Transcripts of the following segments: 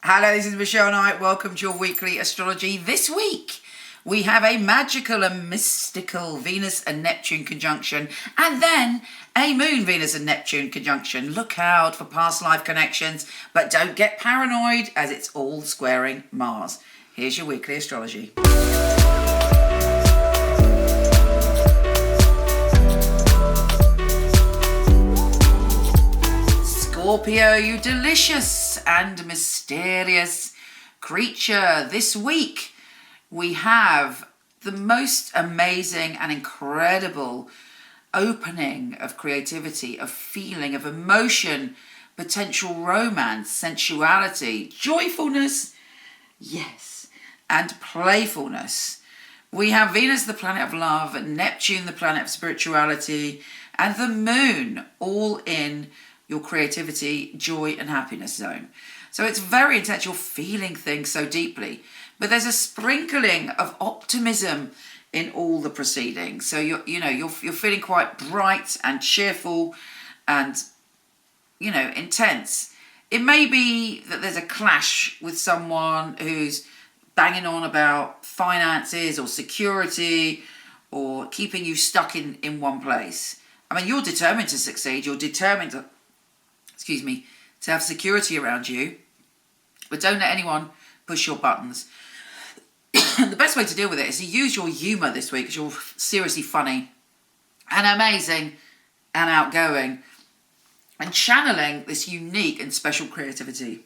Hello, this is Michele Knight. Welcome to your weekly astrology. This week, we have a magical and mystical Venus and Neptune conjunction, and then a Moon, Venus and Neptune conjunction. Look out for past life connections, but don't get paranoid as it's all squaring Mars. Here's your weekly astrology. Scorpio, you delicious and mysterious creature. This week we have the most amazing and incredible opening of creativity, of feeling, of emotion, potential romance, sensuality, joyfulness, yes, and playfulness. We have Venus, the planet of love, and Neptune, the planet of spirituality, and the Moon, all in your creativity, joy, and happiness zone. So it's very intense. You're feeling things so deeply, but there's a sprinkling of optimism in all the proceedings. So you're feeling quite bright and cheerful, and intense. It may be that there's a clash with someone who's banging on about finances or security or keeping you stuck in one place. I mean, you're determined to succeed. You're determined to have security around you, but don't let anyone push your buttons. The best way to deal with it is to use your humour this week, because you're seriously funny and amazing and outgoing, and channeling this unique and special creativity.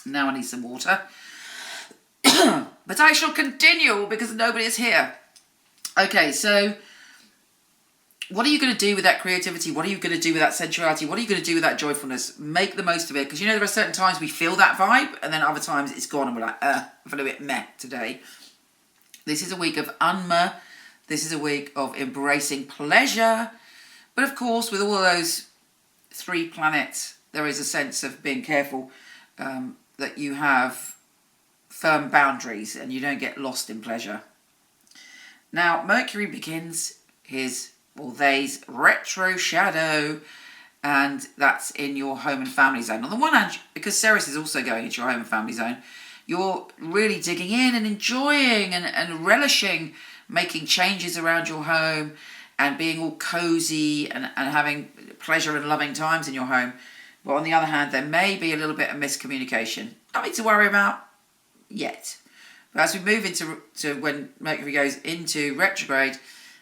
Now I need some water. But I shall continue because nobody is here. Okay, so what are you going to do with that creativity? What are you going to do with that sensuality? What are you going to do with that joyfulness? Make the most of it, because there are certain times we feel that vibe, and then other times it's gone and we're like, I feel a bit meh today. This is a week of unma. This is a week of embracing pleasure. But of course, with all of those three planets, there is a sense of being careful that you have firm boundaries and you don't get lost in pleasure. Now, Mercury begins his they's retro shadow, and that's in your home and family zone. On the one hand, because Ceres is also going into your home and family zone, you're really digging in and enjoying and relishing making changes around your home and being all cozy and having pleasure and loving times in your home. But on the other hand, there may be a little bit of miscommunication. Nothing to worry about yet. But as we move into when Mercury goes into retrograde,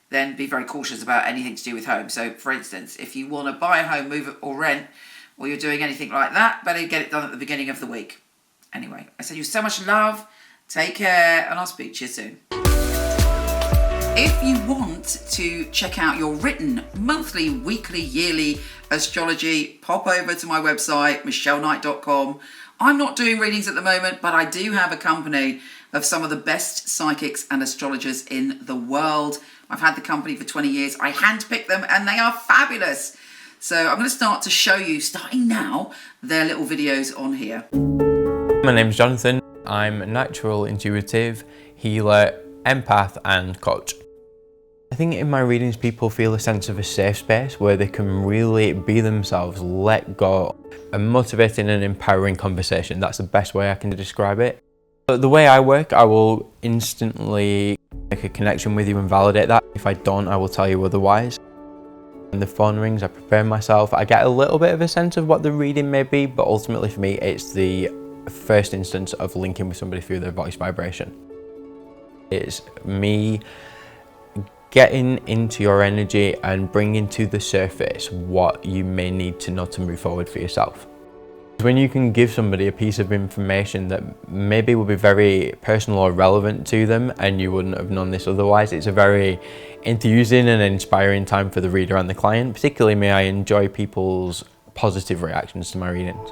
then be very cautious about anything to do with home. So, for instance, if you want to buy a home, move it or rent, or you're doing anything like that, better get it done at the beginning of the week. Anyway, I send you so much love. Take care, and I'll speak to you soon. If you want to check out your written monthly, weekly, yearly astrology, pop over to my website, micheleknight.com. I'm not doing readings at the moment, but I do have a company of some of the best psychics and astrologers in the world. I've had the company for 20 years. I handpick them and they are fabulous. So I'm going to start to show you, starting now, their little videos on here. My name's Jonathan. I'm a natural intuitive, healer, empath and coach. I think in my readings people feel a sense of a safe space where they can really be themselves, let go. A motivating and empowering conversation. That's the best way I can describe it. But the way I work, I will instantly make a connection with you and validate that. If I don't, I will tell you otherwise. When the phone rings, I prepare myself. I get a little bit of a sense of what the reading may be, but ultimately for me, it's the first instance of linking with somebody through their voice vibration. It's me getting into your energy and bringing to the surface what you may need to know to move forward for yourself. When you can give somebody a piece of information that maybe will be very personal or relevant to them and you wouldn't have known this otherwise, it's a very enthusing and inspiring time for the reader and the client. Particularly me, I enjoy people's positive reactions to my readings.